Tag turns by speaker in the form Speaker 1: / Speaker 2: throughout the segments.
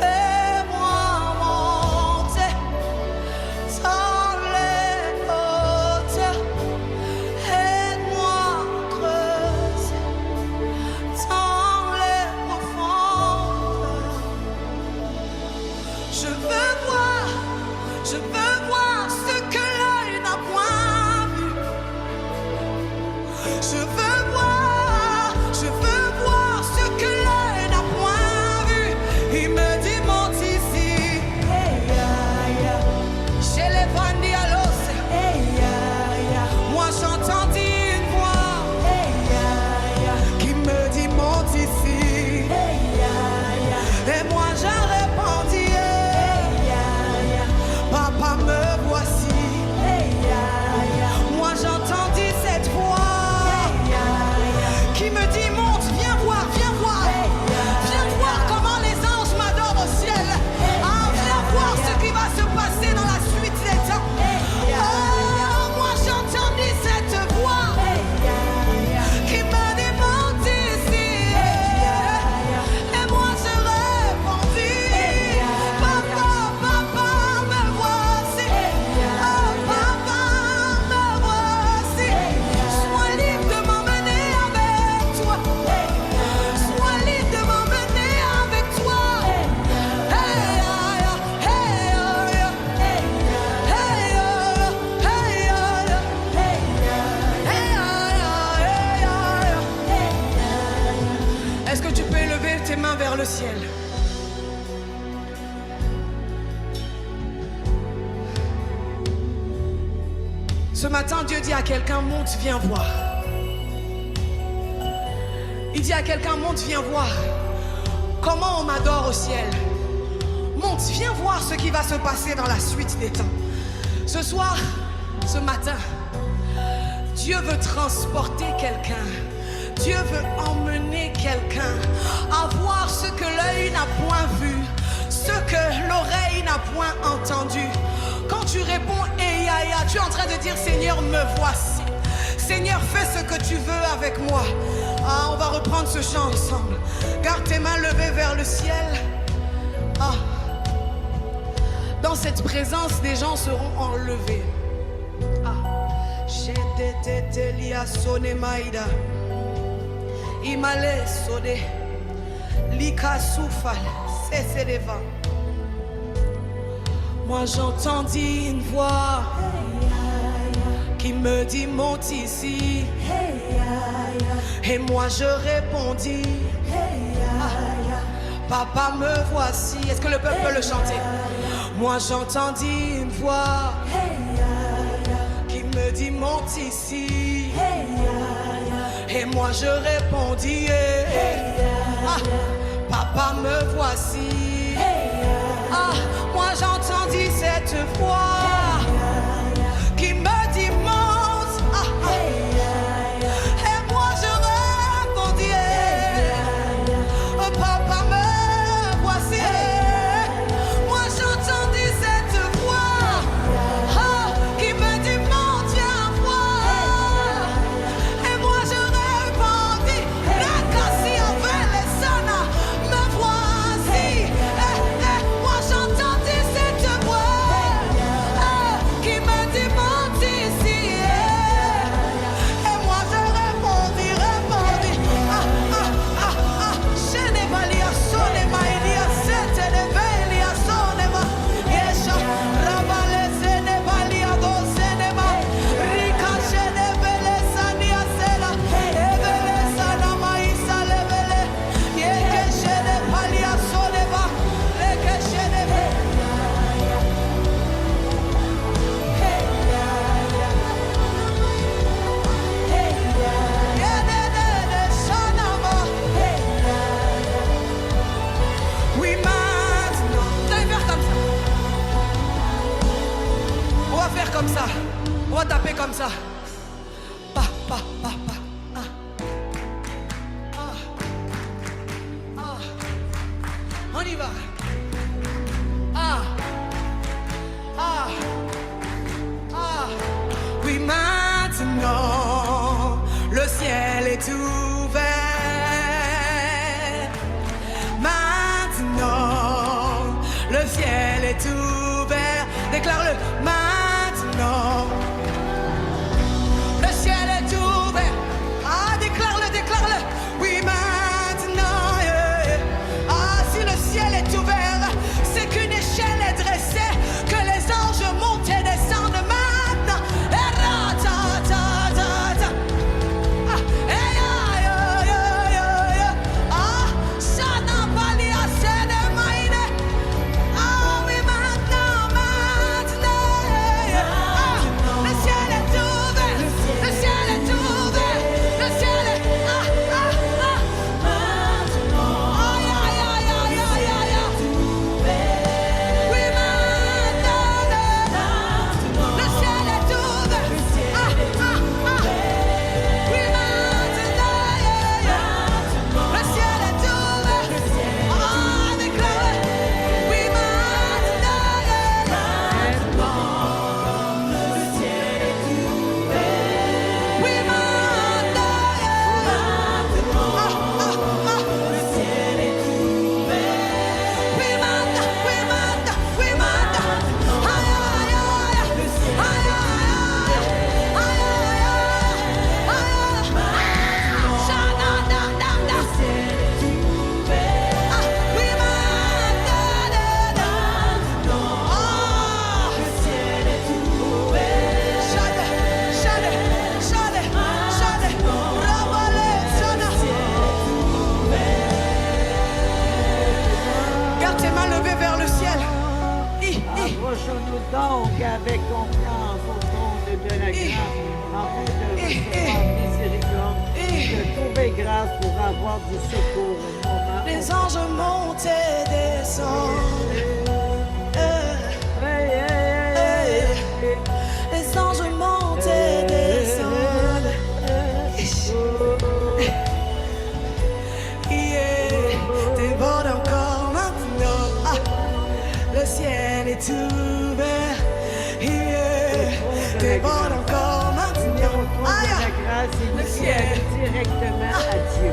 Speaker 1: Fais-moi Est-ce que tu peux élever tes mains vers le ciel? Ce matin, Dieu dit à quelqu'un, monte, viens voir. Il dit à quelqu'un, monte, viens voir comment on m'adore au ciel. Monte, viens voir ce qui va se passer dans la suite des temps. Ce soir, ce matin, Dieu veut transporter quelqu'un. Dieu veut emmener quelqu'un à voir ce que l'œil n'a point vu, ce que l'oreille n'a point entendu. Quand tu réponds Eyaya, tu es en train de dire Seigneur, me voici. Seigneur, fais ce que tu veux avec moi. Ah, on va reprendre ce chant ensemble. Garde tes mains levées vers le ciel. Ah. Dans cette présence, des gens seront enlevés. Ah. Imale sode, lika soufal, cessez les vents. Moi j'entendis une voix qui me dit monte ici. Et moi je répondis, papa me voici. Est-ce que le peuple peut le chanter? Moi j'entendis une voix qui me dit monte ici. Et moi je répondis, ah, papa me voici. Ah, moi j'entendis cette voix qui me dit monte. Ah, et moi je répondis, papa me voici. Moi j'entendis cette voix, ah, qui me dit monte, viens voir. Et moi je répondis, la cassie avec les sana, me voici. Moi j'entendis cette voix, qui me dit monte ici. Et moi je répondis, ah, ah, ah, ah, je n'ai pas lié à son éma, il y a cette éveil, à son éma. Yesha, rabale, ce n'est pas lié à gauche, ce n'est pas. Rika, je n'ai pas les sani à cela. Evele, sana, maïsa, levele. Yeke, je n'ai pas lié à son éma. Leke, je n'ai pas. Oui, maintenant. Vous allez faire comme ça. On va faire comme ça. On va taper comme ça. Pa, pa, pa, pa. Ah. Ah. Ah. On y va. Ah. Ah. Ah. Oui, maintenant, le ciel est ouvert. Maintenant, le ciel est ouvert. Déclare-le. Maintenant, le ciel est ouvert. Ah, déclare-le, déclare-le. Oui, maintenant. Yeah. Ah, si le ciel est ouvert.
Speaker 2: Approchons-nous donc avec confiance au trône de la grâce, afin de recevoir miséricorde et de trouver grâce pour avoir du secours au moment
Speaker 1: Les anges montent et descendent. Les anges montent et descendent. Déborde encore maintenant. Le ciel est ouvert. Déborde encore maintenant.
Speaker 2: la grâce et nous ciel directement à Dieu.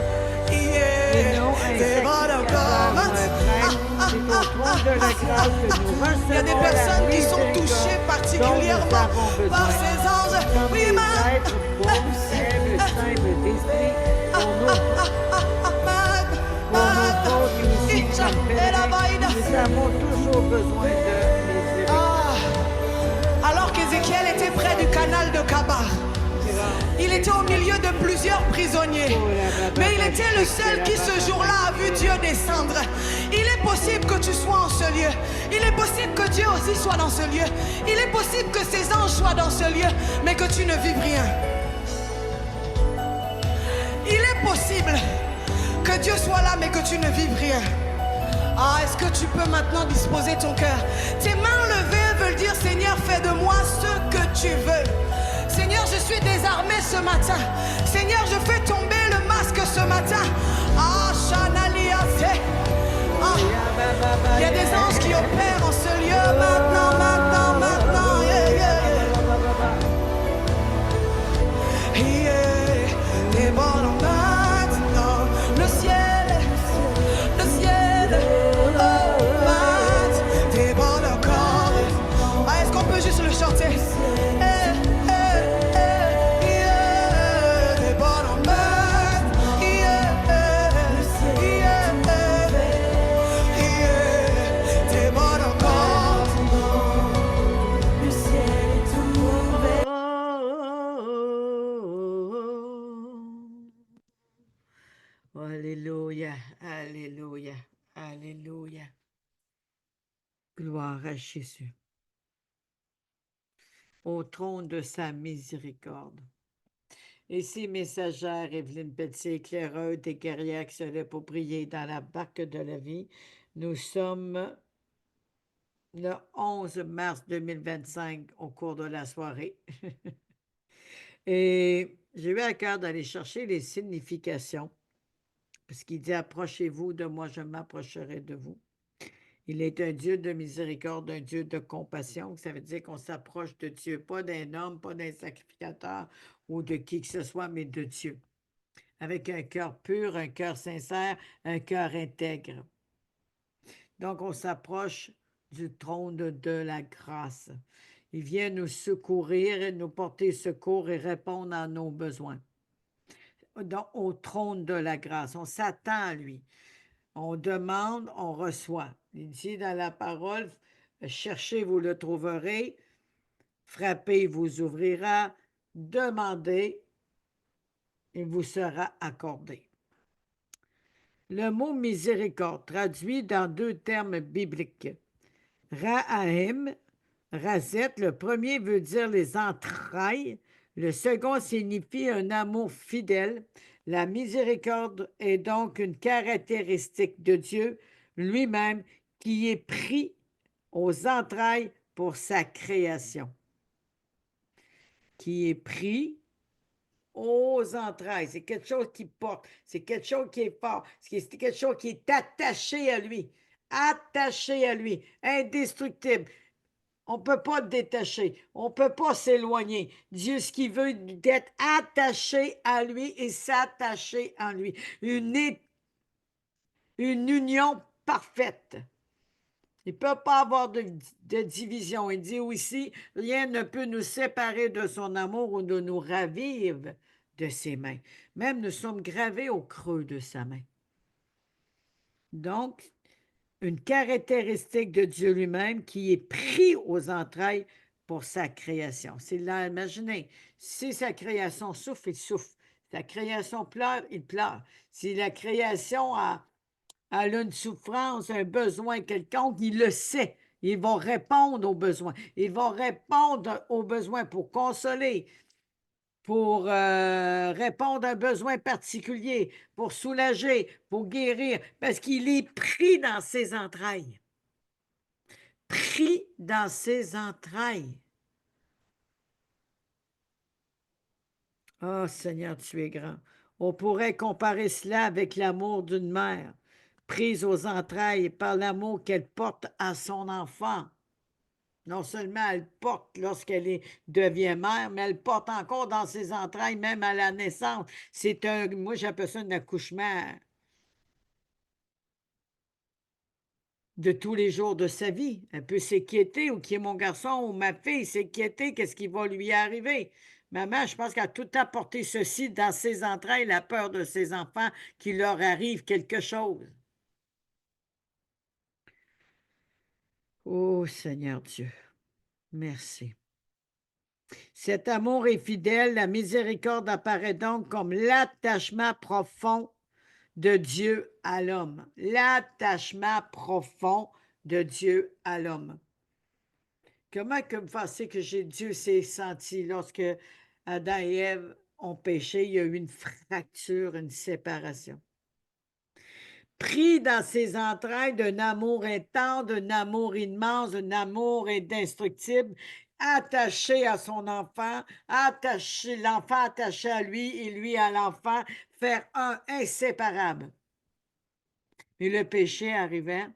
Speaker 2: Et non à un sacrificateur ou un prêtre, c'est au trône de la grâce que nous recevons.
Speaker 1: Il y a des personnes qui sont touchées particulièrement par ces anges. Oui, ma.
Speaker 2: Être pauvres, faibles, simples d'esprit, pour nos fautes et aussi comme pèlerins, nous avons toujours besoin de miséricorde.
Speaker 1: Alors qu'Ézéchiel était près du canal de Kabar, il était au milieu de plusieurs prisonniers, mais il était le seul qui ce jour-là a vu Dieu descendre. Il est possible que tu sois en ce lieu. Il est possible que Dieu aussi soit dans ce lieu. Il est possible que ces anges soient dans ce lieu, mais que tu ne vives rien. Il est possible que Dieu soit là, mais que tu ne vives rien. Ah, est-ce que tu peux maintenant disposer ton cœur? Tes mains levées veulent dire, Seigneur, fais de moi ce que tu veux. Seigneur, je suis désarmé ce matin. Seigneur, je fais tomber le masque ce matin. Ah, Chanaliase. Ah, il y a des anges qui opèrent en ce lieu maintenant, maintenant, maintenant. Déborde maintenant. Le ciel, déborde encore. Ah, est-ce qu'on peut juste le chanter?
Speaker 2: Alléluia, alléluia, alléluia. Gloire à Jésus. Au trône de sa miséricorde. Ici, messagère Evelyne Pelletier, éclaireuse des guerrières qui se lèvent pour prier dans la barque de la vie. Nous sommes le 11 mars 2025 au cours de la soirée. Et j'ai eu à cœur d'aller chercher les significations. Parce qu'il dit, approchez-vous de moi, je m'approcherai de vous. Il est un Dieu de miséricorde, un Dieu de compassion. Ça veut dire qu'on s'approche de Dieu, pas d'un homme, pas d'un sacrificateur ou de qui que ce soit, mais de Dieu. Avec un cœur pur, un cœur sincère, un cœur intègre. Donc, on s'approche du trône de la grâce. Il vient nous secourir, nous porter secours et répondre à nos besoins. Donc, au trône de la grâce, on s'attend à lui. On demande, on reçoit. Il dit dans la parole, cherchez, vous le trouverez, frappez, vous ouvrira, demandez, il vous sera accordé. Le mot miséricorde, traduit dans deux termes bibliques. Ra'ahim, Razet, le premier veut dire les entrailles, le second signifie un amour fidèle. La miséricorde est donc une caractéristique de Dieu lui-même qui est pris aux entrailles pour sa création. Qui est pris aux entrailles. C'est quelque chose qui porte, c'est quelque chose qui est fort, c'est quelque chose qui est attaché à lui, indestructible. On ne peut pas le détacher. On ne peut pas s'éloigner. Dieu, ce qu'il veut, d'être attaché à lui et s'attacher en lui. Une union parfaite. Il ne peut pas avoir de division. Il dit aussi, rien ne peut nous séparer de son amour ou de nous ravir de ses mains. Même nous sommes gravés au creux de sa main. Donc, une caractéristique de Dieu lui-même qui est pris aux entrailles pour sa création. C'est là, imaginez, si sa création souffre, il souffre. Sa création pleure, il pleure. Si la création a une souffrance, un besoin quelconque, il le sait. Ils vont répondre aux besoins. Ils vont répondre aux besoins pour consoler, pour répondre à un besoin particulier, pour soulager, pour guérir, parce qu'il est pris dans ses entrailles. Pris dans ses entrailles. Oh Seigneur, tu es grand. On pourrait comparer cela avec l'amour d'une mère, prise aux entrailles par l'amour qu'elle porte à son enfant. Non seulement elle porte lorsqu'elle devient mère, mais elle porte encore dans ses entrailles, même à la naissance. Moi j'appelle ça un accouchement de tous les jours de sa vie. Elle peut s'inquiéter, ou qui est mon garçon ou ma fille, s'inquiéter, qu'est-ce qui va lui arriver. Maman, je pense qu'elle a tout apporté ceci dans ses entrailles, la peur de ses enfants, qu'il leur arrive quelque chose. Oh Seigneur Dieu, merci. Cet amour est fidèle, la miséricorde apparaît donc comme l'attachement profond de Dieu à l'homme. L'attachement profond de Dieu à l'homme. Comment que vous pensez que Dieu s'est senti lorsque Adam et Ève ont péché? Il y a eu une fracture, une séparation. Pris dans ses entrailles d'un amour intense, d'un amour immense, d'un amour indestructible, attaché à son enfant, l'enfant attaché à lui et lui à l'enfant, faire un inséparable. Mais le péché arrivant,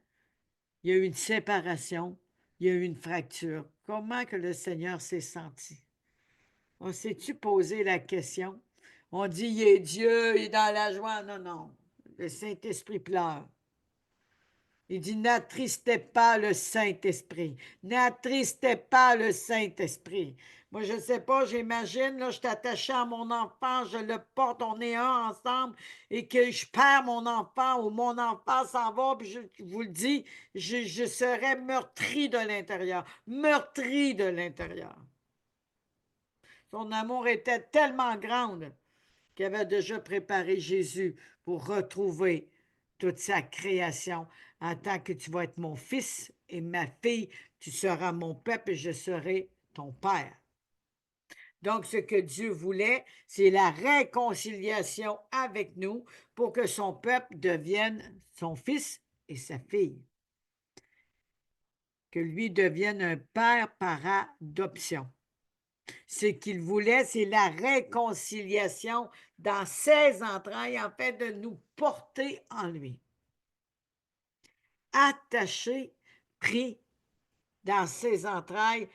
Speaker 2: il y a eu une séparation, il y a eu une fracture. Comment que le Seigneur s'est senti? On s'est-tu posé la question? On dit, il est Dieu, il est dans la joie. Non, non. Le Saint-Esprit pleure. Il dit, n'attristez pas le Saint-Esprit. N'attristez pas le Saint-Esprit. Moi, je ne sais pas, j'imagine, là, je suis attaché à mon enfant, je le porte, on est un ensemble, et que je perds mon enfant ou mon enfant s'en va, puis je vous le dis, je serais meurtri de l'intérieur. Meurtri de l'intérieur. Son amour était tellement grand qu'il avait déjà préparé Jésus pour retrouver toute sa création. En tant que tu vas être mon fils et ma fille, tu seras mon peuple et je serai ton père. Donc, ce que Dieu voulait, c'est la réconciliation avec nous pour que son peuple devienne son fils et sa fille. Que lui devienne un père par adoption. Ce qu'il voulait, c'est la réconciliation dans ses entrailles, en fait, de nous porter en lui. Attaché, pris dans ses entrailles,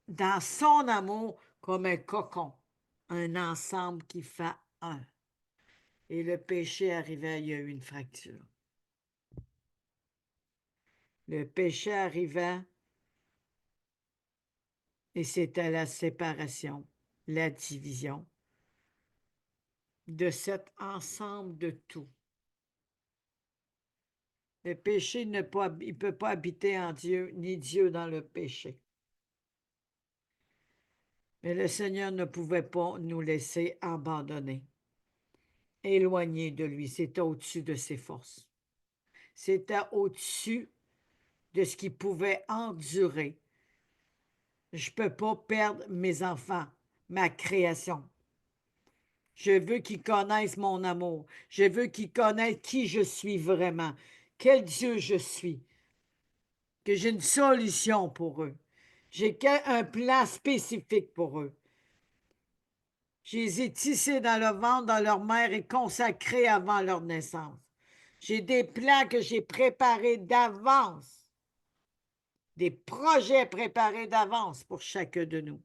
Speaker 2: dans son amour, comme un cocon, un ensemble qui fait un. Et le péché arrivait, il y a eu une fracture. Le péché arrivait, et c'était la séparation, la division de cet ensemble de tout. Le péché ne peut pas habiter en Dieu, ni Dieu dans le péché. Mais le Seigneur ne pouvait pas nous laisser abandonner, éloigner de lui. C'était au-dessus de ses forces. C'était au-dessus de ce qu'il pouvait endurer. Je ne peux pas perdre mes enfants, ma création. Je veux qu'ils connaissent mon amour. Je veux qu'ils connaissent qui je suis vraiment, quel Dieu je suis, que j'ai une solution pour eux. J'ai un plan spécifique pour eux. Je les ai tissés dans le ventre, dans leur mère et consacrés avant leur naissance. J'ai des plans que j'ai préparés d'avance, des projets préparés d'avance pour chacun de nous.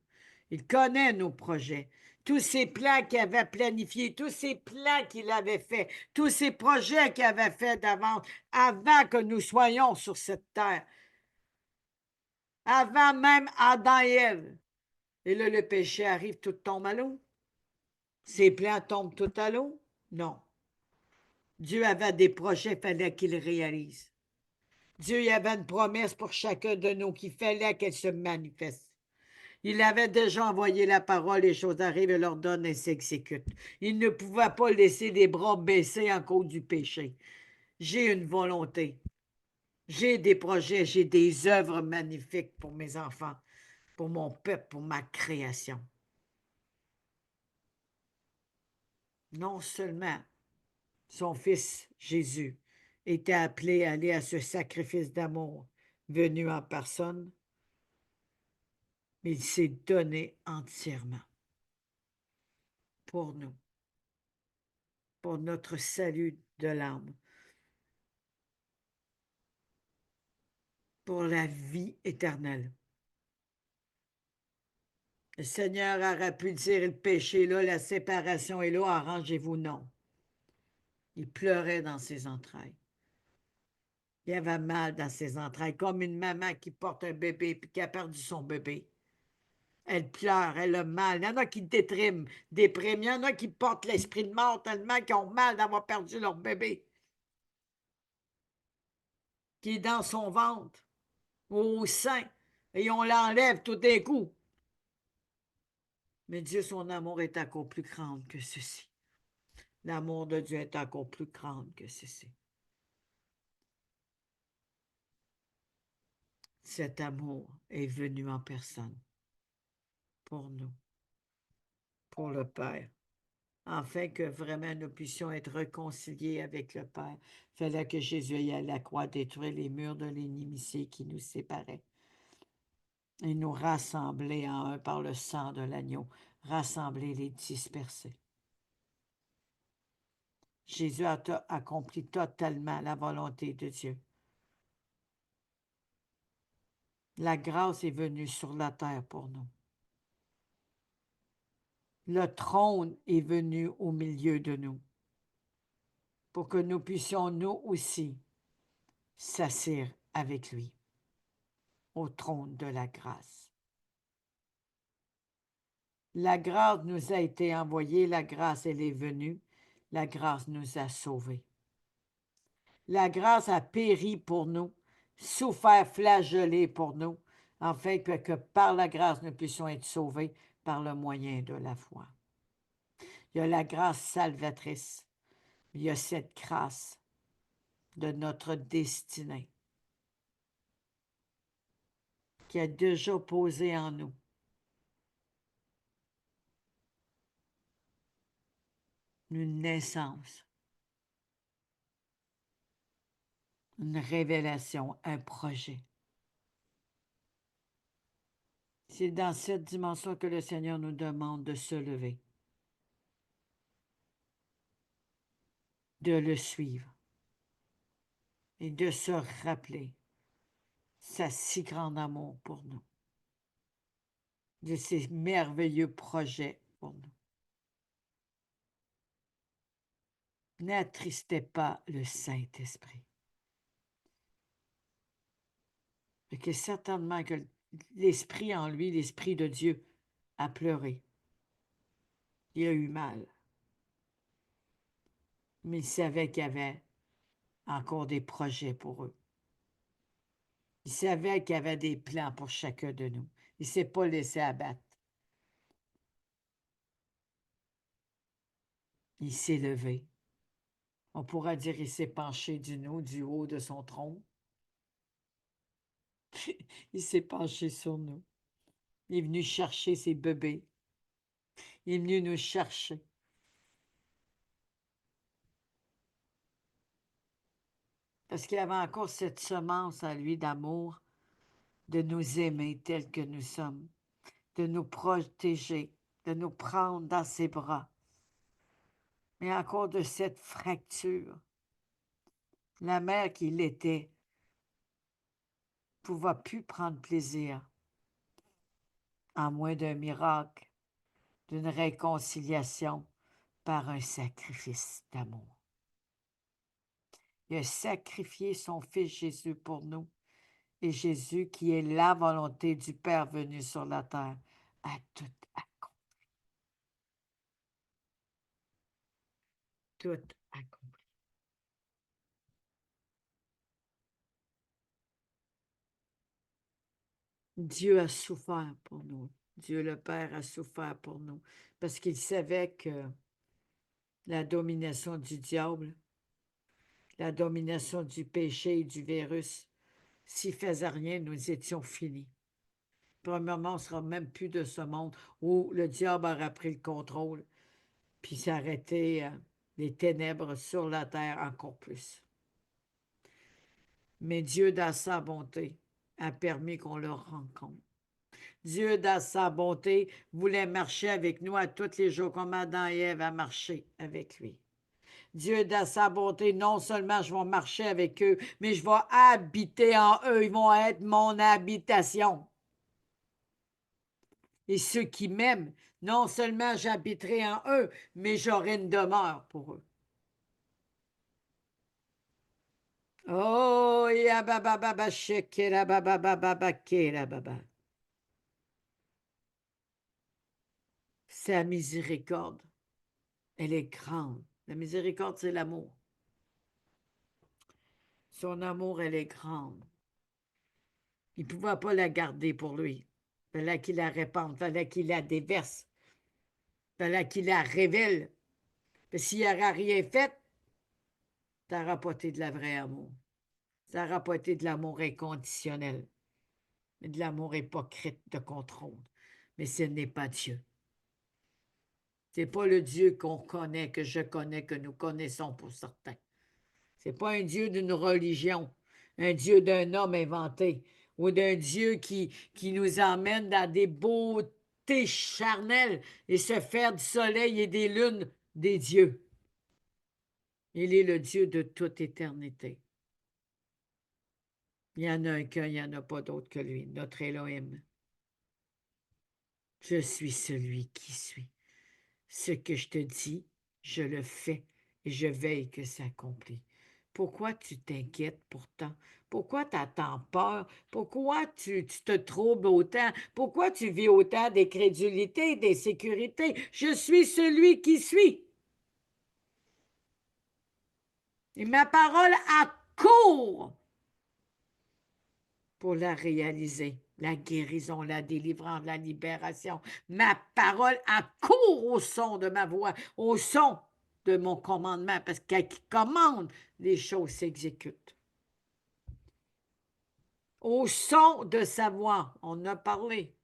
Speaker 2: Il connaît nos projets, tous ces plans qu'il avait planifiés, tous ces plans qu'il avait faits, tous ces projets qu'il avait faits d'avance, avant que nous soyons sur cette terre, avant même Adam et Ève. Et là, le péché arrive, tout tombe à l'eau. Ses plans tombent tout à l'eau? Non. Dieu avait des projets, il fallait qu'il réalise. Dieu y avait une promesse pour chacun de nous qu'il fallait qu'elle se manifeste. Il avait déjà envoyé la parole, les choses arrivent et l'ordonne et s'exécutent. Il ne pouvait pas laisser les bras baissés en cause du péché. J'ai une volonté. J'ai des projets, j'ai des œuvres magnifiques pour mes enfants, pour mon peuple, pour ma création. Non seulement son fils Jésus était appelé à aller à ce sacrifice d'amour venu en personne, mais il s'est donné entièrement pour nous, pour notre salut de l'âme, pour la vie éternelle. Le Seigneur aurait pu dire, le péché est là, la séparation est là, arrangez-vous. Non. Il pleurait dans ses entrailles. Il avait mal dans ses entrailles, comme une maman qui porte un bébé et qui a perdu son bébé. Elle pleure, elle a mal. Il y en a qui dépriment. Il y en a qui portent l'esprit de mort tellement qu'ils ont mal d'avoir perdu leur bébé, qui est dans son ventre ou au sein, et on l'enlève tout d'un coup. Mais Dieu, son amour est encore plus grand que ceci. L'amour de Dieu est encore plus grand que ceci. Cet amour est venu en personne pour nous, pour le Père, afin que vraiment nous puissions être réconciliés avec le Père. Il fallait que Jésus aille à la croix détruire les murs de l'inimitié qui nous séparaient et nous rassembler en un par le sang de l'agneau, rassembler les dispersés. Jésus a accompli totalement la volonté de Dieu. La grâce est venue sur la terre pour nous. Le trône est venu au milieu de nous pour que nous puissions, nous aussi, s'asseoir avec lui au trône de la grâce. La grâce nous a été envoyée, la grâce, elle est venue, la grâce nous a sauvés. La grâce a péri pour nous, souffert, flagellé pour nous, afin que par la grâce, nous puissions être sauvés par le moyen de la foi. Il y a la grâce salvatrice, il y a cette grâce de notre destinée qui a déjà posé en nous une naissance, une révélation, un projet. C'est dans cette dimension que le Seigneur nous demande de se lever, de le suivre et de se rappeler sa si grand amour pour nous, de ses merveilleux projets pour nous. N'attristez pas le Saint-Esprit. Et que certainement que l'Esprit en lui, l'Esprit de Dieu, a pleuré. Il a eu mal. Mais il savait qu'il y avait encore des projets pour eux. Il savait qu'il y avait des plans pour chacun de nous. Il ne s'est pas laissé abattre. Il s'est levé. On pourra dire qu'il s'est penché du haut de son trône. Il s'est penché sur nous. Il est venu chercher ses bébés. Il est venu nous chercher. Parce qu'il avait encore cette semence à lui d'amour, de nous aimer tels que nous sommes, de nous protéger, de nous prendre dans ses bras. Mais encore de cette fracture. La mère qu'il était ne pouvait plus prendre plaisir, à moins d'un miracle, d'une réconciliation par un sacrifice d'amour. Il a sacrifié son Fils Jésus pour nous, et Jésus, qui est la volonté du Père venu sur la terre, a tout accompli. Tout accompli. Dieu a souffert pour nous. Dieu le Père a souffert pour nous, parce qu'il savait que la domination du diable, la domination du péché et du virus s'il ne faisait rien, nous étions finis. Premièrement, on ne sera même plus de ce monde où le diable aura pris le contrôle, puis s'arrêter les ténèbres sur la terre encore plus. Mais Dieu, dans sa bonté, a permis qu'on le rencontre. Dieu, dans sa bonté, voulait marcher avec nous à tous les jours, comme Adam et Ève a marché avec lui. Dieu, dans sa bonté, non seulement je vais marcher avec eux, mais je vais habiter en eux. Ils vont être mon habitation. Et ceux qui m'aiment, non seulement j'habiterai en eux, mais j'aurai une demeure pour eux. Oh, ya baba baba shekera baba baba bakera baba. Sa miséricorde, elle est grande. La miséricorde, c'est l'amour. Son amour, elle est grande. Il ne pouvait pas la garder pour lui. Il fallait qu'il la répande, il fallait qu'il la déverse, il fallait qu'il la révèle. S'il n'aurait rien fait, ça n'aurait pas été de la vraie amour. Ça n'aurait pas été de l'amour inconditionnel, mais de l'amour hypocrite de contrôle. Mais ce n'est pas Dieu. Ce n'est pas le Dieu qu'on connaît, que je connais, que nous connaissons pour certains. Ce n'est pas un Dieu d'une religion, un Dieu d'un homme inventé, ou d'un Dieu qui nous emmène dans des beautés charnelles et se faire du soleil et des lunes des dieux. Il est le Dieu de toute éternité. Il y en a qu'un, il n'y en a pas d'autre que lui, notre Elohim. Je suis celui qui suis. Ce que je te dis, je le fais et je veille que ça accomplit. Pourquoi tu t'inquiètes pourtant? Pourquoi tu attends peur? Pourquoi tu te troubles autant? Pourquoi tu vis autant d'incrédulité, d'insécurité? Je suis celui qui suis. Et ma parole accourt pour la réaliser. La guérison, la délivrance, la libération. Ma parole accourt au son de ma voix, au son de mon commandement, parce qu'elle qui commande, les choses s'exécutent. Au son de sa voix, on a parlé.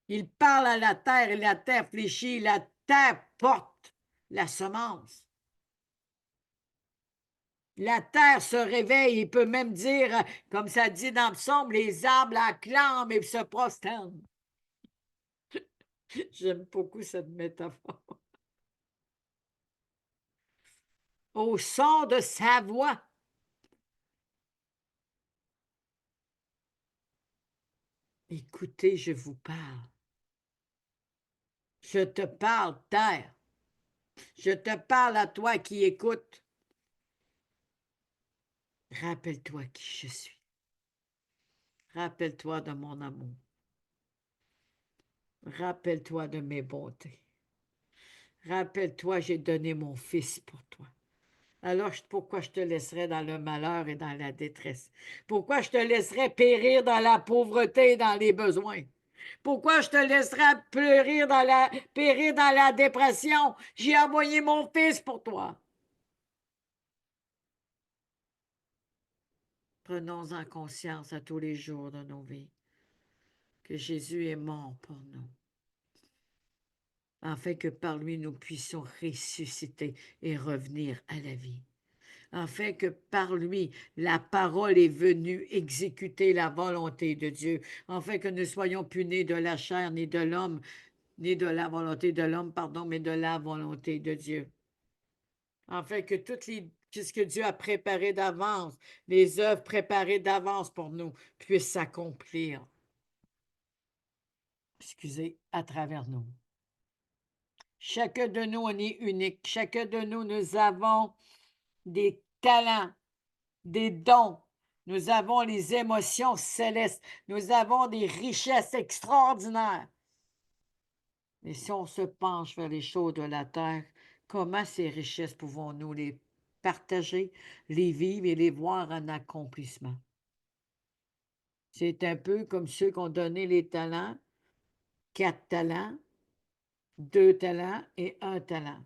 Speaker 2: Il parle à la terre et la terre fléchit, la terre porte la semence. La terre se réveille, il peut même dire, comme ça dit dans le psaume, les arbres acclament et se prosternent. J'aime beaucoup cette métaphore. Au son de sa voix. Écoutez, je vous parle. Je te parle, terre. Je te parle à toi qui écoutes. Rappelle-toi qui je suis. Rappelle-toi de mon amour. Rappelle-toi de mes bontés. Rappelle-toi, j'ai donné mon Fils pour toi. Alors, pourquoi je te laisserais dans le malheur et dans la détresse? Pourquoi je te laisserais périr dans la pauvreté et dans les besoins? Pourquoi je te laisserais périr dans la dépression? J'ai envoyé mon Fils pour toi. Prenons en conscience à tous les jours de nos vies que Jésus est mort pour nous, afin que par lui nous puissions ressusciter et revenir à la vie. Afin que par lui, la parole est venue exécuter la volonté de Dieu, afin que nous soyons plus nés de la chair, ni de l'homme, ni de la volonté de l'homme, pardon, mais de la volonté de Dieu. Afin que tout ce que Dieu a préparé d'avance, les œuvres préparées d'avance pour nous, puissent s'accomplir, à travers nous. Chacun de nous, on est unique. Chacun de nous, nous avons des talents, des dons. Nous avons les émotions célestes. Nous avons des richesses extraordinaires. Mais si on se penche vers les choses de la terre, comment ces richesses pouvons-nous les partager, les vivre et les voir en accomplissement? C'est un peu comme ceux qui ont donné les talents, 4 talents, 2 talents et 1 talent.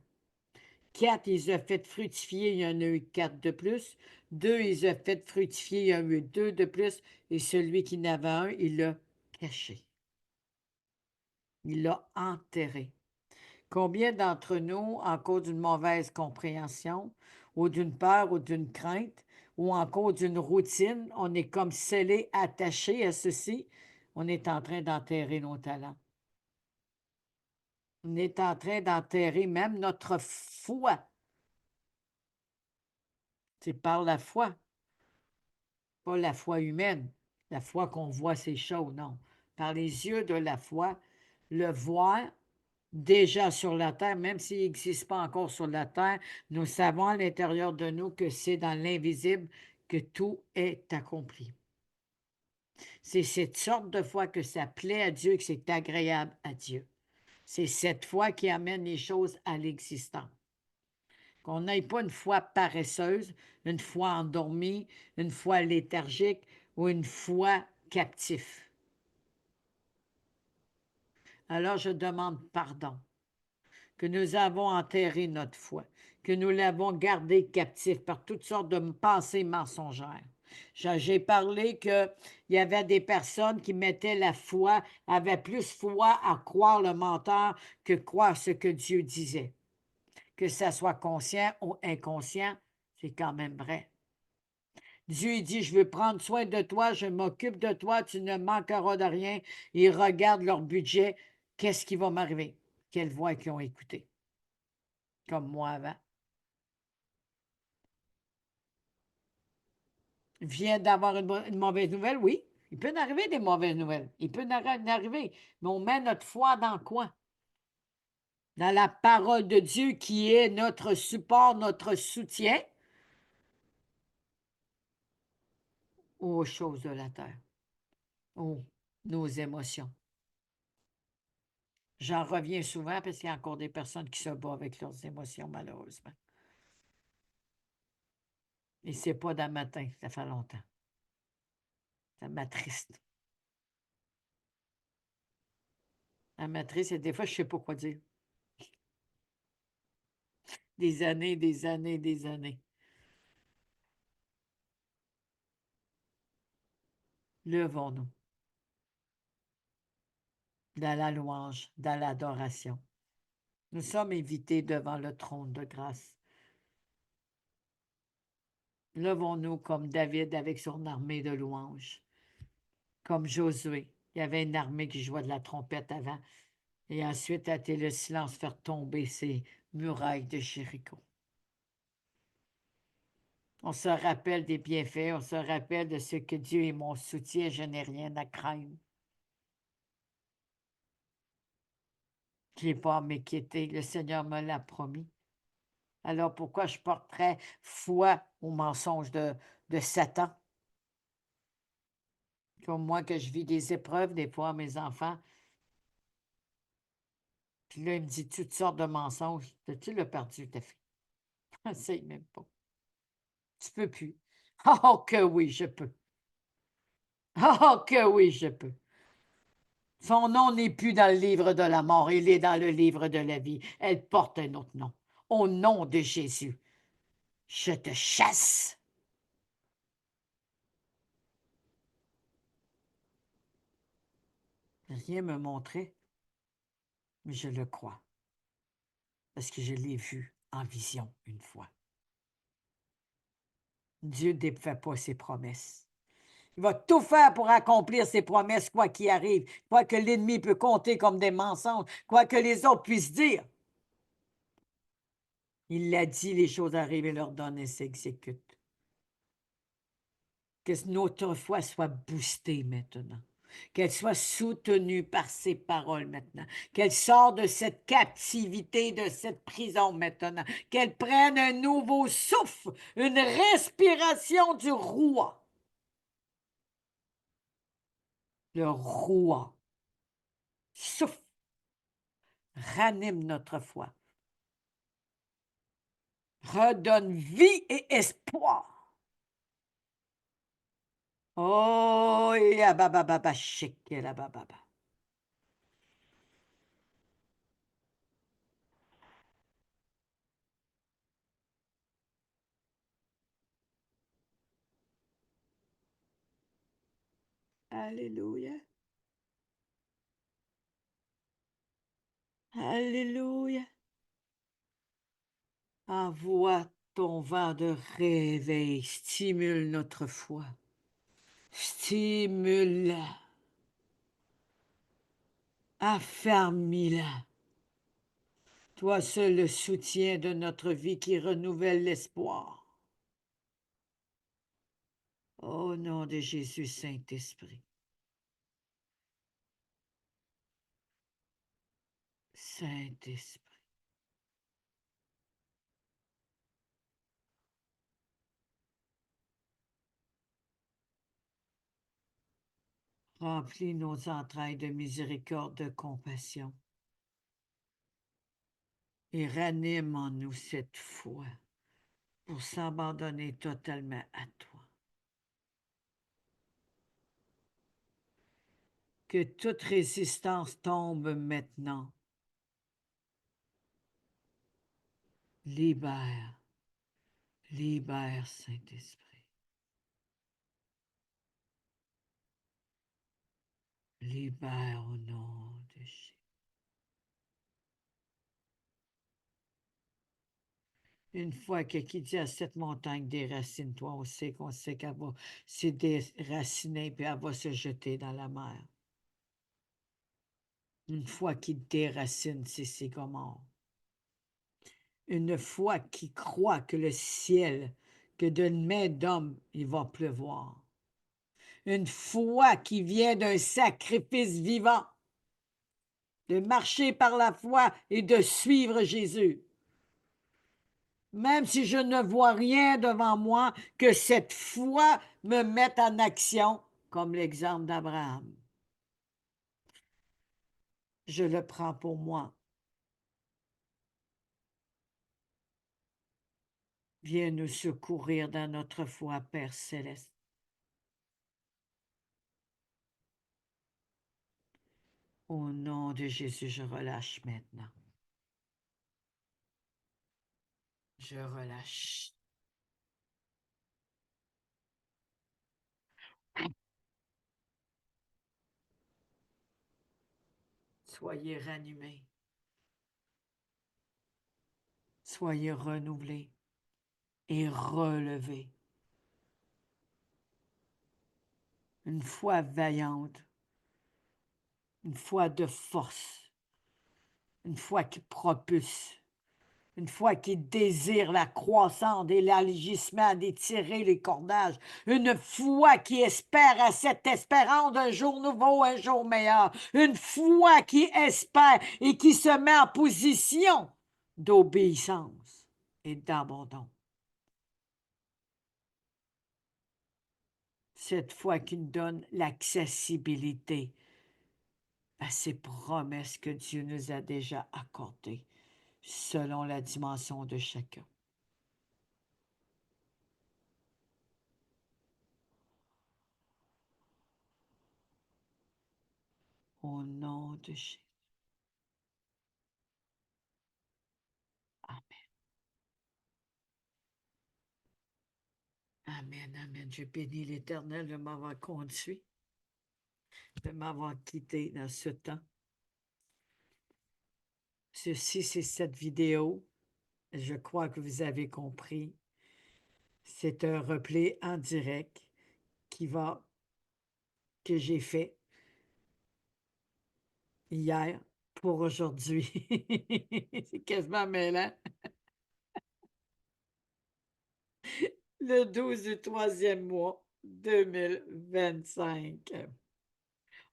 Speaker 2: 4, il les a fait fructifier, il y en a eu 4 de plus. 2, il les a fait fructifier, il y en a eu 2 de plus. Et celui qui n'avait un, il l'a caché. Il l'a enterré. Combien d'entre nous, en cause d'une mauvaise compréhension, ou d'une peur, ou d'une crainte, ou en cause d'une routine, on est comme scellé, attaché à ceci, on est en train d'enterrer nos talents. On est en train d'enterrer même notre foi. C'est par la foi, pas la foi humaine, la foi qu'on voit ces choses, non. Par les yeux de la foi, le voir déjà sur la terre, même s'il n'existe pas encore sur la terre, nous savons à l'intérieur de nous que c'est dans l'invisible que tout est accompli. C'est cette sorte de foi que ça plaît à Dieu, que c'est agréable à Dieu. C'est cette foi qui amène les choses à l'existence. Qu'on n'ait pas une foi paresseuse, une foi endormie, une foi léthargique ou une foi captive. Alors je demande pardon que nous avons enterré notre foi, que nous l'avons gardée captive par toutes sortes de pensées mensongères. J'ai parlé qu'il y avait des personnes qui mettaient la foi, avaient plus foi à croire le menteur que croire ce que Dieu disait. Que ça soit conscient ou inconscient, c'est quand même vrai. Dieu dit, je veux prendre soin de toi, je m'occupe de toi, tu ne manqueras de rien. Ils regardent leur budget, qu'est-ce qui va m'arriver? Quelle voix qu'ils ont écoutée, comme moi avant. Vient d'avoir une mauvaise nouvelle, oui. Il peut en arriver des mauvaises nouvelles. Il peut en arriver. Mais on met notre foi dans quoi? Dans la parole de Dieu qui est notre support, notre soutien aux choses de la terre, aux nos émotions. J'en reviens souvent parce qu'il y a encore des personnes qui se battent avec leurs émotions, malheureusement. Et c'est pas d'un matin, ça fait longtemps. Ça m'attriste. Ça m'attriste et des fois, je ne sais pas quoi dire. Des années, des années, des années. Levons-nous dans la louange, dans l'adoration. Nous sommes invités devant le trône de grâce. Levons-nous comme David avec son armée de louanges, comme Josué. Il y avait une armée qui jouait de la trompette avant, et ensuite a été le silence faire tomber ces murailles de Jéricho. On se rappelle des bienfaits, on se rappelle de ce que Dieu est mon soutien, je n'ai rien à craindre. Je n'ai pas à m'inquiéter, le Seigneur me l'a promis. Alors pourquoi je porterais foi au mensonge de Satan? Comme moi que je vis des épreuves des fois, mes enfants. Puis là, il me dit toutes sortes de mensonges. Tu l'as perdu, ta fille. Essaye même pas. Tu peux plus. Oh que oui, je peux. Oh que oui, je peux. Son nom n'est plus dans le livre de la mort, il est dans le livre de la vie. Elle porte un autre nom. Au nom de Jésus, je te chasse. Rien me montrait, mais je le crois, parce que je l'ai vu en vision une fois. Dieu ne défait pas ses promesses. Il va tout faire pour accomplir ses promesses, quoi qu'il arrive, quoi que l'ennemi peut compter comme des mensonges, quoi que les autres puissent dire. Il l'a dit, les choses arrivent et leur donne et s'exécutent. Que notre foi soit boostée maintenant, qu'elle soit soutenue par ses paroles maintenant, qu'elle sorte de cette captivité, de cette prison maintenant, qu'elle prenne un nouveau souffle, une respiration du roi. Le roi. Souffle. Ranime notre foi. Redonne vie et espoir. Oh, ya baba baba chic, la baba. Alléluia. Alléluia. Envoie ton vent de réveil, stimule notre foi. Stimule-la. Affermis-la. Toi seul le soutien de notre vie qui renouvelle l'espoir. Au nom de Jésus, Saint-Esprit. Saint-Esprit. Remplis nos entrailles de miséricorde, de compassion. Et ranime en nous cette foi pour s'abandonner totalement à toi. Que toute résistance tombe maintenant. Libère, libère, Saint-Esprit. Libère au nom de Jésus. Une fois que qui dit à cette montagne, déracine-toi, qu'on sait qu'elle va se déraciner, puis elle va se jeter dans la mer. Une fois qu'il déracine ces sycomores. Une foi qui croit que le ciel, que d'une main d'homme, il va pleuvoir. Une foi qui vient d'un sacrifice vivant, de marcher par la foi et de suivre Jésus. Même si je ne vois rien devant moi, que cette foi me mette en action, comme l'exemple d'Abraham. Je le prends pour moi. Viens nous secourir dans notre foi, Père céleste. Au nom de Jésus, je relâche maintenant. Je relâche. Soyez ranimés. Soyez renouvelés et relevés. Une foi vaillante, une foi de force, une foi qui propulse, une foi qui désire la croissance et l'élargissement, d'étirer les cordages, une foi qui espère à cette espérance d'un jour nouveau, un jour meilleur, une foi qui espère et qui se met en position d'obéissance et d'abandon. Cette foi qui nous donne l'accessibilité à ces promesses que Dieu nous a déjà accordées, selon la dimension de chacun. Au nom de Jésus. Amen. Amen, amen. Je bénis l'Éternel de m'avoir conduit, de m'avoir quitté dans ce temps. Ceci, c'est cette vidéo. Je crois que vous avez compris. C'est un replay en direct que j'ai fait hier pour aujourd'hui. C'est quasiment mêlant. Le 12 du 3e mois 2025.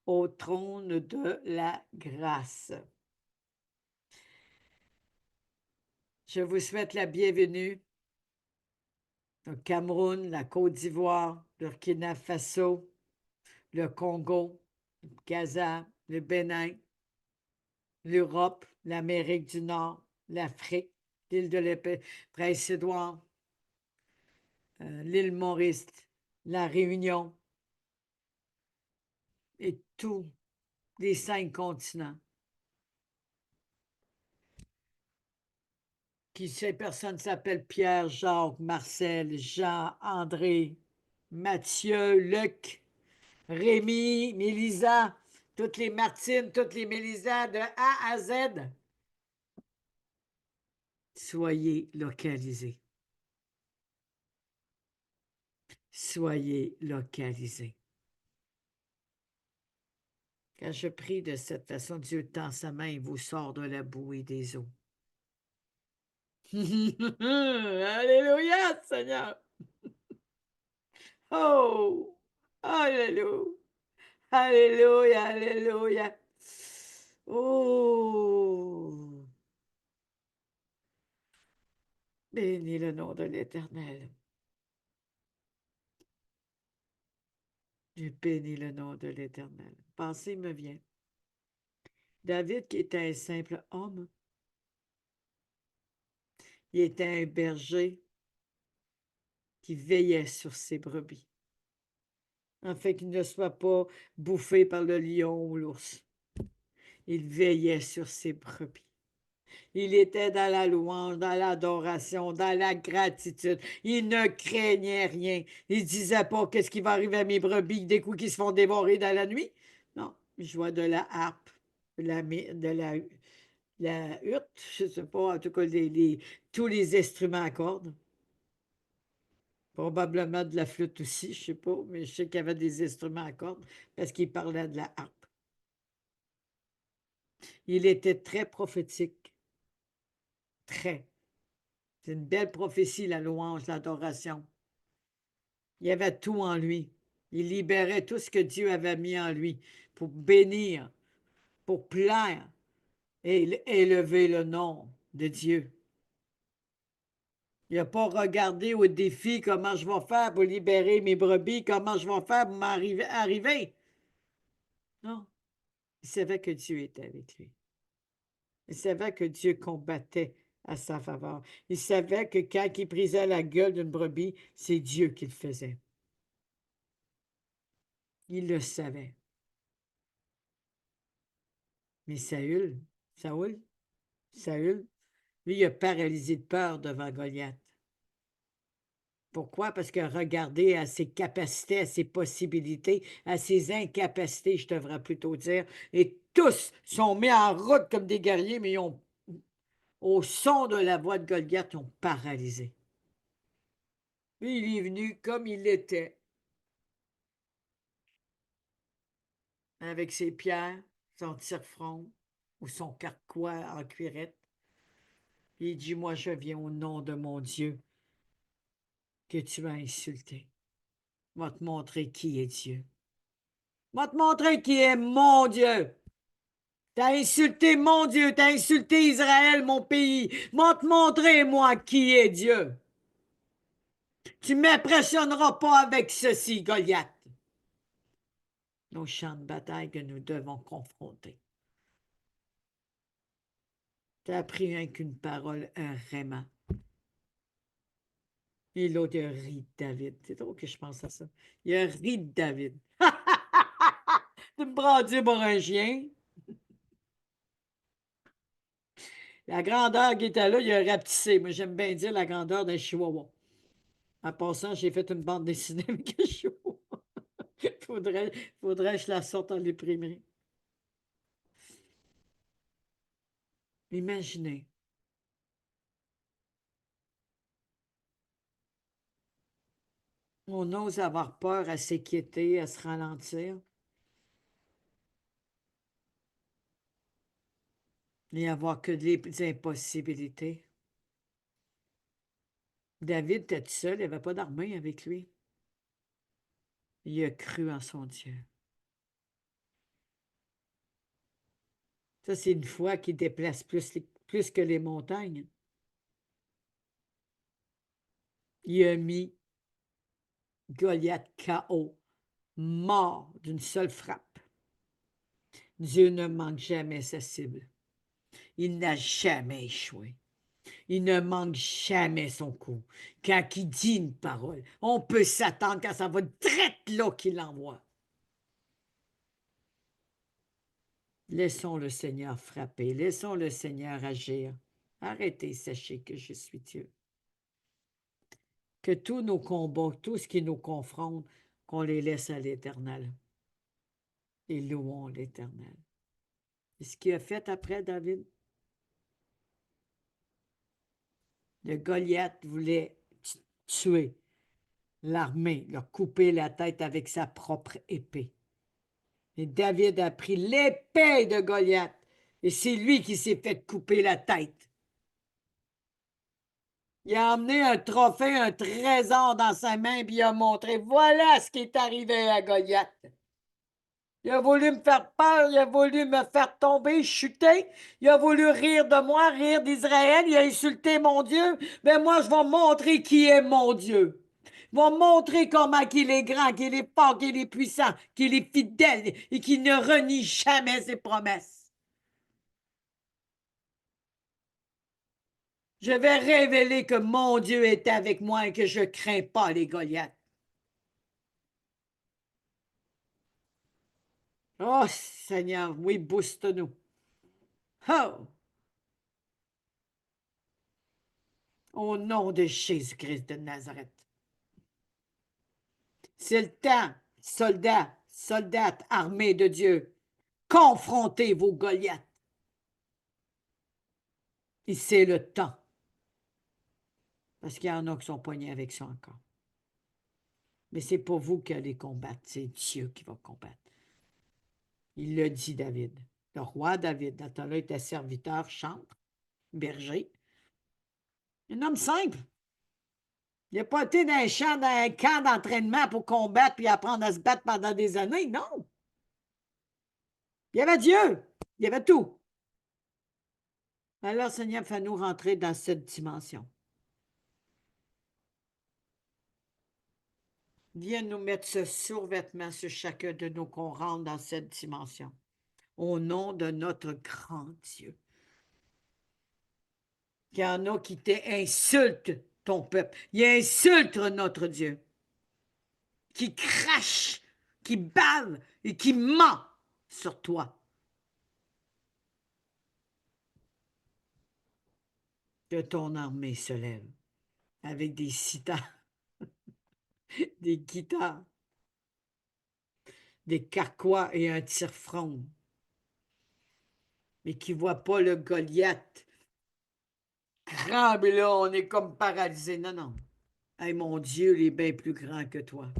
Speaker 2: Au trône de la grâce. Je vous souhaite la bienvenue au Cameroun, la Côte d'Ivoire, le Burkina Faso, le Congo, le Gaza, le Bénin, l'Europe, l'Amérique du Nord, l'Afrique, l'île de l'Épée, Prince-Édouard, l'île Maurice, la Réunion et tous les 5 continents. Qui ces personnes s'appellent Pierre, Jacques, Marcel, Jean, André, Mathieu, Luc, Rémi, Mélisa, toutes les Martines, toutes les Mélisa de A à Z. Soyez localisés. Soyez localisés. Quand je prie de cette façon, Dieu tend sa main et vous sort de la bouée des eaux. Alléluia, Seigneur. Oh, Alléluia. Alléluia, Alléluia. Oh, bénis le nom de l'Éternel. Je bénis le nom de l'Éternel. Pensée me vient. David, qui était un simple homme, il était un berger qui veillait sur ses brebis, afin qu'il ne soit pas bouffé par le lion ou l'ours. Il veillait sur ses brebis. Il était dans la louange, dans l'adoration, dans la gratitude. Il ne craignait rien. Il ne disait pas qu'est-ce qui va arriver à mes brebis des coups qui se font dévorer dans la nuit. Non, il jouait de la harpe, la hutte, je ne sais pas, en tout cas, tous les instruments à cordes. Probablement de la flûte aussi, je ne sais pas, mais je sais qu'il y avait des instruments à cordes parce qu'il parlait de la harpe. Il était très prophétique. Très. C'est une belle prophétie, la louange, l'adoration. Il y avait tout en lui. Il libérait tout ce que Dieu avait mis en lui pour bénir, pour plaire et élever le nom de Dieu. Il n'a pas regardé au défi comment je vais faire pour libérer mes brebis, comment je vais faire pour m'arriver. Non, il savait que Dieu était avec lui. Il savait que Dieu combattait à sa faveur. Il savait que quand il brisait la gueule d'une brebis, c'est Dieu qui le faisait. Il le savait. Mais Saül, lui, il a paralysé de peur devant Goliath. Pourquoi? Parce que regardez à ses capacités, à ses possibilités, à ses incapacités, je devrais plutôt dire, et tous sont mis en route comme des guerriers, mais ils ont, au son de la voix de Goliath, ils ont paralysé. Puis il est venu comme il était, avec ses pierres, son tire-front ou son carquois en cuirette. Il dit, moi, je viens au nom de mon Dieu que tu as insulté. Je vais te montrer qui est Dieu. Je vais te montrer qui est mon Dieu. T'as insulté mon Dieu, t'as insulté Israël, mon pays. Je vais te montrer, moi, qui est Dieu. Tu ne m'impressionneras pas avec ceci, Goliath. Nos champs de bataille que nous devons confronter. Tu as appris rien qu'une parole, un réma. Et l'autre, il a ri de David. C'est drôle que je pense à ça. Il a ri de David. Tu me prends Dieu pour un chien? La grandeur qui était là, il a rapetissé. Moi, j'aime bien dire la grandeur d'un chihuahua. En passant, j'ai fait une bande dessinée avec un chihuahua. Faudrait que je la sorte en l'imprimerie. Imaginez. On ose avoir peur à s'inquiéter, à se ralentir et avoir que des impossibilités. David était tout seul, il n'y avait pas d'armée avec lui. Il a cru en son Dieu. Ça, c'est une foi qui déplace plus que les montagnes. Il a mis Goliath KO, mort d'une seule frappe. Dieu ne manque jamais sa cible. Il n'a jamais échoué. Il ne manque jamais son coup. Quand il dit une parole, on peut s'attendre quand ça va direct là qu'il l'envoie. Laissons le Seigneur frapper. Laissons le Seigneur agir. Arrêtez, sachez que je suis Dieu. Que tous nos combats, tout ce qui nous confronte, qu'on les laisse à l'Éternel. Et louons l'Éternel. Et ce qu'il a fait après, David? Le Goliath voulait tuer l'armée, leur couper la tête avec sa propre épée. Et David a pris l'épée de Goliath, et c'est lui qui s'est fait couper la tête. Il a emmené un trophée, un trésor dans sa main, puis il a montré, voilà ce qui est arrivé à Goliath. Il a voulu me faire peur, il a voulu me faire tomber, chuter, il a voulu rire de moi, rire d'Israël, il a insulté mon Dieu, mais moi je vais montrer qui est mon Dieu. Je vais montrer comment qu'il est grand, qu'il est fort, qu'il est puissant, qu'il est fidèle et qu'il ne renie jamais ses promesses. Je vais révéler que mon Dieu est avec moi et que je ne crains pas les Goliaths. Oh Seigneur, oui, booste-nous. Oh! Au nom de Jésus-Christ de Nazareth. C'est le temps, soldats, soldates armés de Dieu. Confrontez vos Goliaths. Et c'est le temps. Parce qu'il y en a qui sont poignés avec ça encore. Mais c'est pas vous qui allez combattre, c'est Dieu qui va combattre. Il le dit, David. Le roi David, dans temps-là, était serviteur, chantre, berger. Un homme simple. Il n'a pas été dans un champ, dans un camp d'entraînement pour combattre puis apprendre à se battre pendant des années, non. Il y avait Dieu. Il y avait tout. Alors, Seigneur, fais-nous rentrer dans cette dimension. Viens nous mettre ce survêtement sur chacun de nous qu'on rentre dans cette dimension. Au nom de notre grand Dieu. Il y en a qui t'insultent ton peuple. Ils insultent notre Dieu. Qui crache, qui bave et qui ment sur toi. Que ton armée se lève avec des sitars, des guitares, des carquois et un tire-fronde, mais qui ne voit pas le Goliath. Grand, mais là, on est comme paralysé. Non, non. Hey, mon Dieu, il est bien plus grand que toi.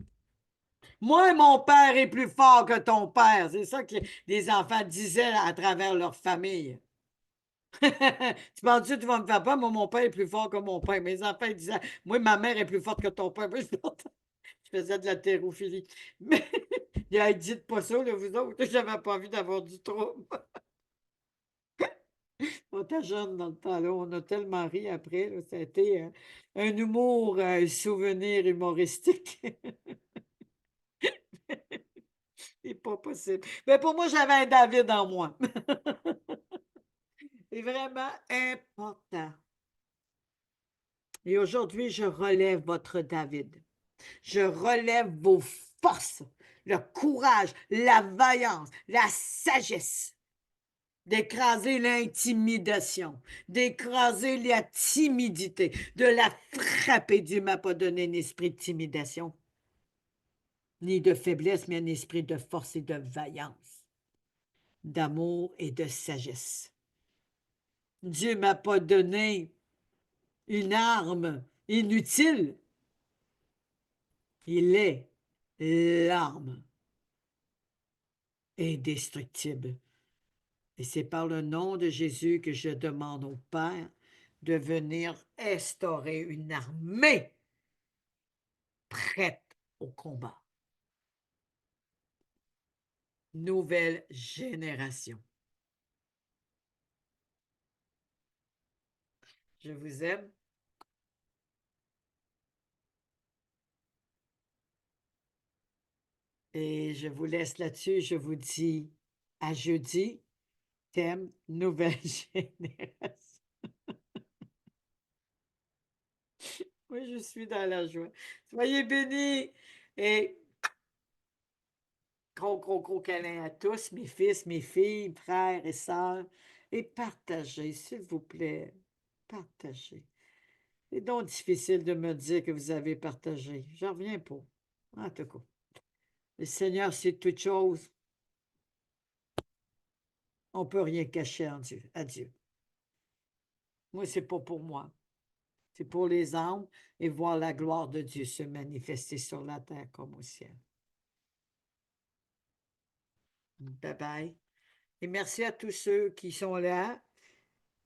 Speaker 2: Moi, mon père est plus fort que ton père. C'est ça que les enfants disaient à travers leur famille. Tu penses que tu vas me faire peur? Moi, mon père est plus fort que mon père. Mes enfants ils disaient, moi, ma mère est plus forte que ton père. Je faisais de la thérophilie. Mais il a dit pas ça, là, vous autres. J'avais pas envie d'avoir du trouble. On était jeunes dans le temps, là. On a tellement ri après. Là. Ça a été un humour, un souvenir humoristique. C'est pas possible. Mais pour moi, j'avais un David en moi. C'est vraiment important. Et aujourd'hui, je relève votre David. Je relève vos forces, le courage, la vaillance, la sagesse, d'écraser l'intimidation, d'écraser la timidité, de la frapper. Dieu ne m'a pas donné un esprit de timidation, ni de faiblesse, mais un esprit de force et de vaillance, d'amour et de sagesse. Dieu ne m'a pas donné une arme inutile. Il est l'arme indestructible. Et c'est par le nom de Jésus que je demande au Père de venir instaurer une armée prête au combat. Nouvelle génération. Je vous aime. Et je vous laisse là-dessus. Je vous dis à jeudi. Thème nouvelle génération. Oui, je suis dans la joie. Soyez bénis et gros, gros, gros câlin à tous, mes fils, mes filles, frères et sœurs. Et partagez, s'il vous plaît. Partagez. C'est donc difficile de me dire que vous avez partagé. J'en reviens pas. En tout cas. Le Seigneur, c'est toute chose. On ne peut rien cacher en Dieu, à Dieu. Moi, c'est pas pour moi. C'est pour les âmes et voir la gloire de Dieu se manifester sur la terre comme au ciel. Bye bye. Et merci à tous ceux qui sont là,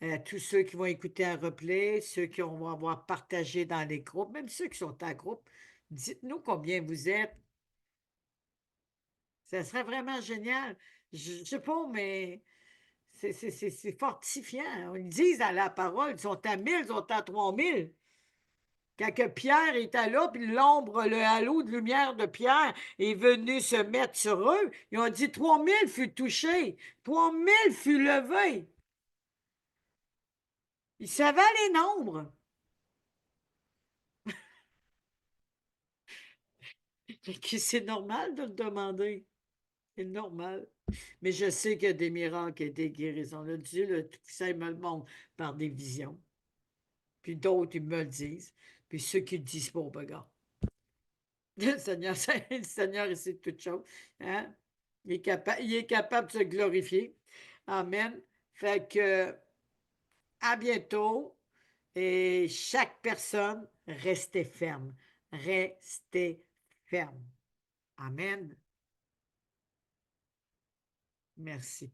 Speaker 2: à tous ceux qui vont écouter un replay, ceux qui vont avoir partagé dans les groupes, même ceux qui sont en groupe. Dites-nous combien vous êtes. Ça serait vraiment génial. Je ne sais pas, mais c'est fortifiant. Ils disent à la parole, ils sont à 1000, ils sont à 3000. Quand que Pierre était là, puis l'ombre, le halo de lumière de Pierre est venu se mettre sur eux, ils ont dit 3000 fut touchés, 3000 fut levé. Ils savaient les nombres. C'est normal de le demander. C'est normal. Mais je sais qu'il y a des miracles et des guérisons. Le Dieu, tout ça, il me le montre par des visions. Puis d'autres, ils me le disent. Puis ceux qui le disent pas, ben, gars. Le Seigneur, il sait toutes choses. Hein? Il est capable de se glorifier. Amen. Fait que, à bientôt. Et chaque personne, restez ferme. Restez ferme. Amen. Merci.